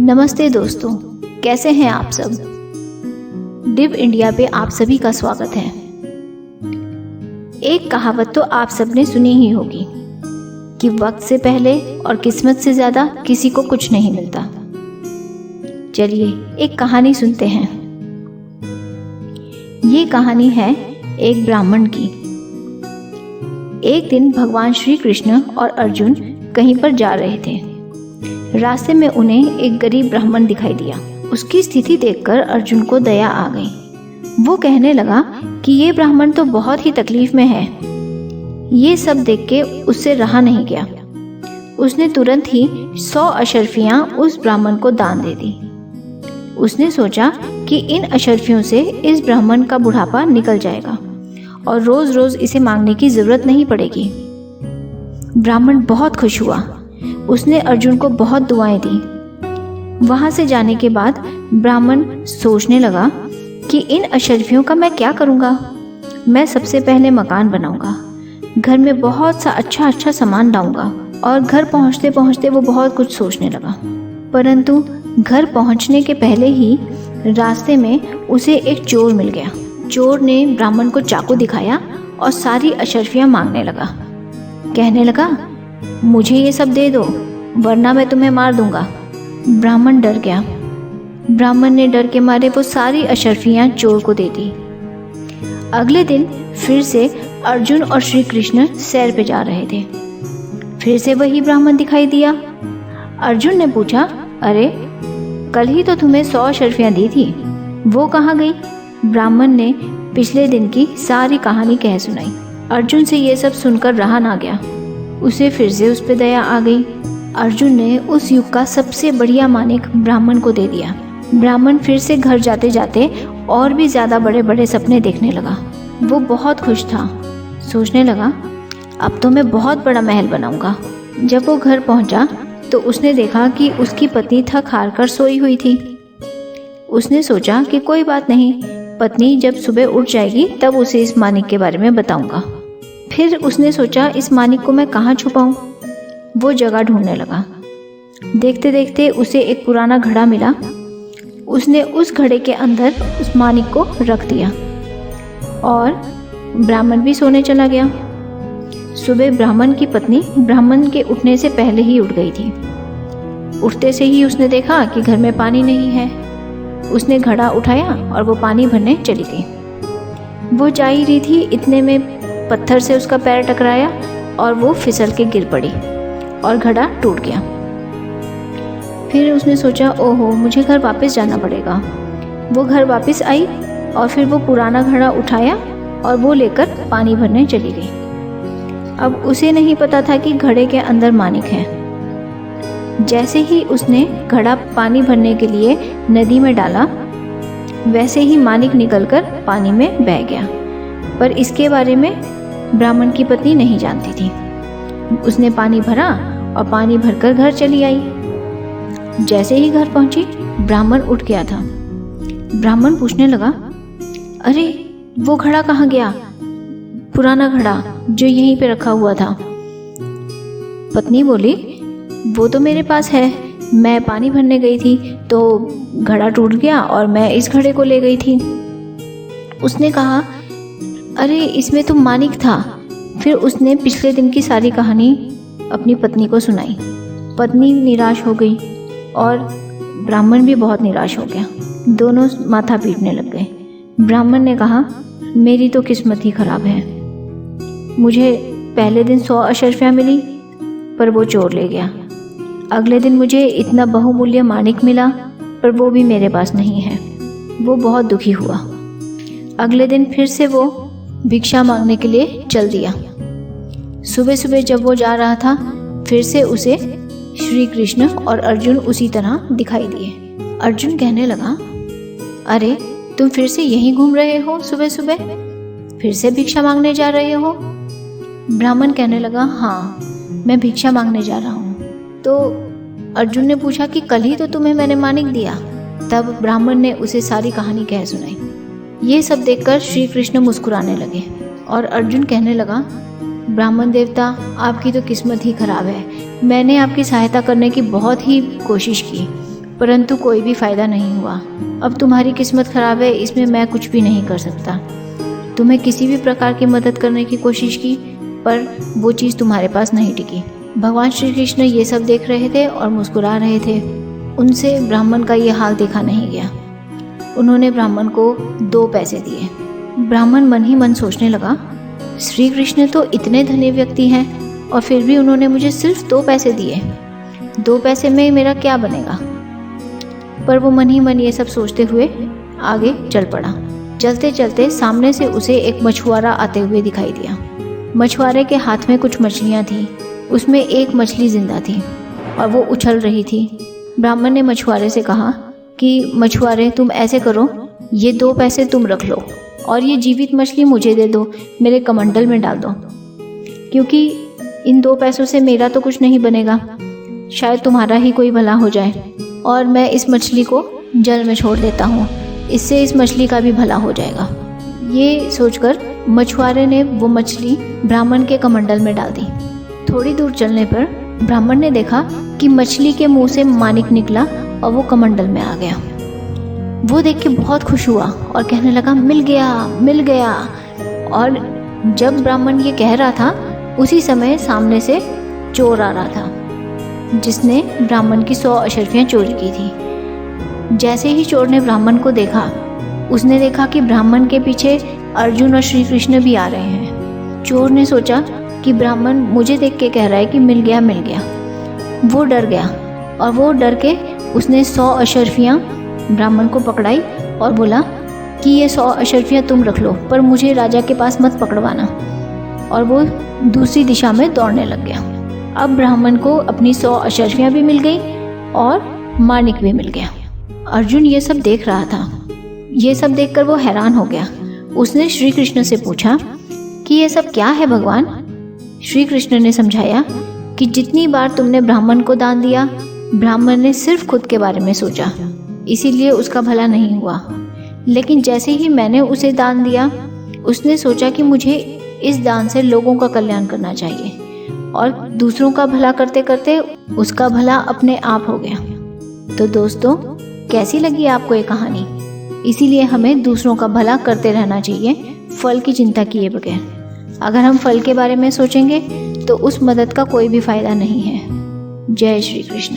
नमस्ते दोस्तों, कैसे हैं आप सब। डिव इंडिया पे आप सभी का स्वागत है। एक कहावत तो आप सबने सुनी ही होगी कि वक्त से पहले और किस्मत से ज़्यादा किसी को कुछ नहीं मिलता। चलिए एक कहानी सुनते हैं। ये कहानी है एक ब्राह्मण की। एक दिन भगवान श्री कृष्ण और अर्जुन कहीं पर जा रहे थे। रास्ते में उन्हें एक गरीब ब्राह्मण दिखाई दिया। उसकी स्थिति देखकर अर्जुन को दया आ गई। वो कहने लगा कि ये ब्राह्मण तो बहुत ही तकलीफ में है। ये सब देख के उससे रहा नहीं गया। उसने तुरंत ही 100 अशर्फियां उस ब्राह्मण को दान दे दी। उसने सोचा कि इन अशर्फियों से इस ब्राह्मण का बुढ़ापा निकल जाएगा और रोज रोज इसे मांगने की जरूरत नहीं पड़ेगी। ब्राह्मण बहुत खुश हुआ। उसने अर्जुन को बहुत दुआएं दी। वहां से जाने के बाद ब्राह्मण सोचने लगा कि इन अशर्फियों का मैं क्या करूंगा। मैं सबसे पहले मकान बनाऊंगा, घर में बहुत सा अच्छा सामान लाऊंगा। और घर पहुंचते पहुंचते वो बहुत कुछ सोचने लगा। परंतु घर पहुंचने के पहले ही रास्ते में उसे एक चोर मिल गया। चोर ने ब्राह्मण को चाकू दिखाया और सारी अशर्फियां मांगने लगा। कहने लगा, मुझे ये सब दे दो वरना मैं तुम्हें मार दूंगा। ब्राह्मण डर गया। ब्राह्मण ने डर के मारे वो सारी अशर्फियां चोर को दे दी। अगले दिन फिर से अर्जुन और श्री कृष्ण सैर पे जा रहे थे। फिर से वही ब्राह्मण दिखाई दिया। अर्जुन ने पूछा, अरे कल ही तो तुम्हें 100 अशर्फियां दी थी, वो कहाँ गई। ब्राह्मण ने पिछले दिन की सारी कहानी कह सुनाई। अर्जुन से ये सब सुनकर रहा ना गया। उसे फिर से उस पर दया आ गई। अर्जुन ने उस युग का सबसे बढ़िया मानिक ब्राह्मण को दे दिया। ब्राह्मण फिर से घर जाते जाते और भी ज्यादा बड़े बड़े सपने देखने लगा। वो बहुत खुश था। सोचने लगा, अब तो मैं बहुत बड़ा महल बनाऊंगा। जब वो घर पहुंचा तो उसने देखा कि उसकी पत्नी थक हार कर सोई हुई थी। उसने सोचा कि कोई बात नहीं, पत्नी जब सुबह उठ जाएगी तब उसे इस मानिक के बारे में बताऊंगा। फिर उसने सोचा, इस मानिक को मैं कहाँ छुपाऊं। वो जगह ढूंढने लगा। देखते देखते उसे एक पुराना घड़ा मिला। उसने उस घड़े के अंदर उस मानिक को रख दिया और ब्राह्मण भी सोने चला गया। सुबह ब्राह्मण की पत्नी ब्राह्मण के उठने से पहले ही उठ गई थी। उठते से ही उसने देखा कि घर में पानी नहीं है। उसने घड़ा उठाया और वो पानी भरने चली गई। वो जा ही रही थी, इतने में पत्थर से उसका पैर टकराया और वो फिसल के गिर पड़ी और घड़ा टूट गया। फिर उसने सोचा, ओहो मुझे घर वापस जाना पड़ेगा। वो घर वापस आई और फिर वो पुराना घड़ा उठाया और वो लेकर पानी भरने चली गई। अब उसे नहीं पता था कि घड़े के अंदर मानिक है। जैसे ही उसने घड़ा पानी भरने के लिए नदी में डाला, वैसे ही मानिक निकलकर पानी में बह गया। पर इसके बारे में ब्राह्मण की पत्नी नहीं जानती थी। उसने पानी भरा और पानी भरकर घर चली आई। जैसे ही घर पहुंची, ब्राह्मण उठ गया था। ब्राह्मण पूछने लगा, अरे वो घड़ा कहाँ गया, पुराना घड़ा जो यहीं पे रखा हुआ था। पत्नी बोली, वो तो मेरे पास है, मैं पानी भरने गई थी तो घड़ा टूट गया और मैं इस घड़े को ले गई थी। उसने कहा, अरे इसमें तो मानिक था। फिर उसने पिछले दिन की सारी कहानी अपनी पत्नी को सुनाई। पत्नी निराश हो गई और ब्राह्मण भी बहुत निराश हो गया। दोनों माथा पीटने लग गए। ब्राह्मण ने कहा, मेरी तो किस्मत ही खराब है। मुझे पहले दिन 100 अशर्फियां मिली पर वो चोर ले गया। अगले दिन मुझे इतना बहुमूल्य मानिक मिला पर वो भी मेरे पास नहीं है। वो बहुत दुखी हुआ। अगले दिन फिर से वो भिक्षा मांगने के लिए चल दिया। सुबह सुबह जब वो जा रहा था, फिर से उसे श्री कृष्ण और अर्जुन उसी तरह दिखाई दिए। अर्जुन कहने लगा, अरे तुम फिर से यहीं घूम रहे हो, सुबह सुबह फिर से भिक्षा मांगने जा रहे हो। ब्राह्मण कहने लगा, हाँ मैं भिक्षा मांगने जा रहा हूँ। तो अर्जुन ने पूछा कि कल ही तो तुम्हें मैंने मानिक दिया। तब ब्राह्मण ने उसे सारी कहानी कह सुनाई। ये सब देखकर श्री कृष्ण मुस्कुराने लगे और अर्जुन कहने लगा, ब्राह्मण देवता आपकी तो किस्मत ही खराब है। मैंने आपकी सहायता करने की बहुत ही कोशिश की परंतु कोई भी फायदा नहीं हुआ। अब तुम्हारी किस्मत खराब है, इसमें मैं कुछ भी नहीं कर सकता। तुम्हें किसी भी प्रकार की मदद करने की कोशिश की, पर वो चीज़ तुम्हारे पास नहीं टिकी। भगवान श्री कृष्ण ये सब देख रहे थे और मुस्कुरा रहे थे। उनसे ब्राह्मण का ये हाल देखा नहीं गया। उन्होंने ब्राह्मण को 2 पैसे दिए। ब्राह्मण मन ही मन सोचने लगा, श्री कृष्ण तो इतने धनी व्यक्ति हैं और फिर भी उन्होंने मुझे सिर्फ 2 पैसे दिए। 2 पैसे में मेरा क्या बनेगा। पर वो मन ही मन ये सब सोचते हुए आगे चल पड़ा। चलते चलते सामने से उसे एक मछुआरा आते हुए दिखाई दिया। मछुआरे के हाथ में कुछ मछलियाँ थीं। उसमें एक मछली जिंदा थी और वो उछल रही थी। ब्राह्मण ने मछुआरे से कहा कि मछुआरे, तुम ऐसे करो, ये 2 पैसे तुम रख लो और ये जीवित मछली मुझे दे दो, मेरे कमंडल में डाल दो, क्योंकि इन 2 पैसों से मेरा तो कुछ नहीं बनेगा, शायद तुम्हारा ही कोई भला हो जाए। और मैं इस मछली को जल में छोड़ देता हूँ, इससे इस मछली का भी भला हो जाएगा। ये सोचकर मछुआरे ने वो मछली ब्राह्मण के कमंडल में डाल दी। थोड़ी दूर चलने पर ब्राह्मण ने देखा कि मछली के मुंह से माणिक निकला और वो कमंडल में आ गया। वो देख के बहुत खुश हुआ और कहने लगा, मिल गया, मिल गया। और जब ब्राह्मण ये कह रहा था, उसी समय सामने से चोर आ रहा था, जिसने ब्राह्मण की 100 अशर्फियाँ चोरी की थी। जैसे ही चोर ने ब्राह्मण को देखा, उसने देखा कि ब्राह्मण के पीछे अर्जुन और श्री कृष्ण भी आ रहे हैं। चोर ने सोचा कि ब्राह्मण मुझे देख के कह रहा है कि मिल गया, मिल गया। वो डर गया और वो डर के उसने 100 अशर्फियाँ ब्राह्मण को पकड़ाई और बोला कि ये 100 अशर्फियाँ तुम रख लो, पर मुझे राजा के पास मत पकड़वाना। और वो दूसरी दिशा में दौड़ने लग गया। अब ब्राह्मण को अपनी 100 अशर्फियाँ भी मिल गई और माणिक भी मिल गया। अर्जुन ये सब देख रहा था। ये सब देखकर वो हैरान हो गया। उसने श्री कृष्ण से पूछा कि ये सब क्या है भगवान। श्री कृष्ण ने समझाया कि जितनी बार तुमने ब्राह्मण को दान दिया, ब्राह्मण ने सिर्फ खुद के बारे में सोचा, इसीलिए उसका भला नहीं हुआ। लेकिन जैसे ही मैंने उसे दान दिया, उसने सोचा कि मुझे इस दान से लोगों का कल्याण करना चाहिए, और दूसरों का भला करते करते उसका भला अपने आप हो गया। तो दोस्तों, कैसी लगी आपको ये कहानी? इसीलिए हमें दूसरों का भला करते रहना चाहिए, फल की चिंता किए बगैर। अगर हम फल के बारे में सोचेंगे तो उस मदद का कोई भी फायदा नहीं है। जय श्री कृष्ण।